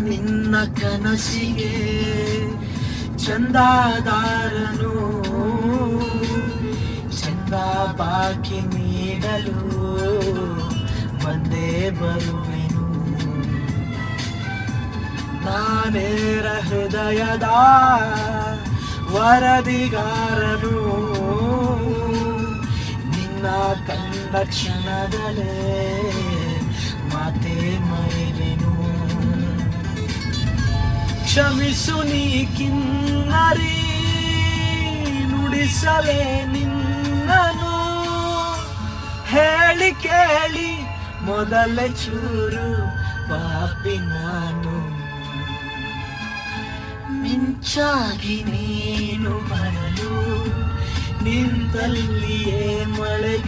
ನಿನ್ನ ಕನಸಿಗೆ ಚಂದಾದಾರನು ಚಂದ ಬಾಕಿ ನೀಡಲು ಬಂದೇ ಬರುವೆನು. ನಾನೇರ ಹೃದಯದ ವರದಿಗಾರನು ನಿನ್ನ ಕಂಡ ಕ್ಷಣದಲ್ಲೇ ಮಾತೆ ಮರೆವೆನು. ಕ್ಷಮಿಸು ನೀ ಕಿನ್ನರಿ ನುಡಿಸಲೇ ನಿನ್ನನು ಹೇಳಿ ಕೇಳಿ ಮೊದಲ ಚೂರು ಪಾಪಿ ನಾನು. ಮಿಂಚಾಗಿ ನೀನು ಬರಲು ನಿಂತಲ್ಲಿಯೇ ಮಳೆಗ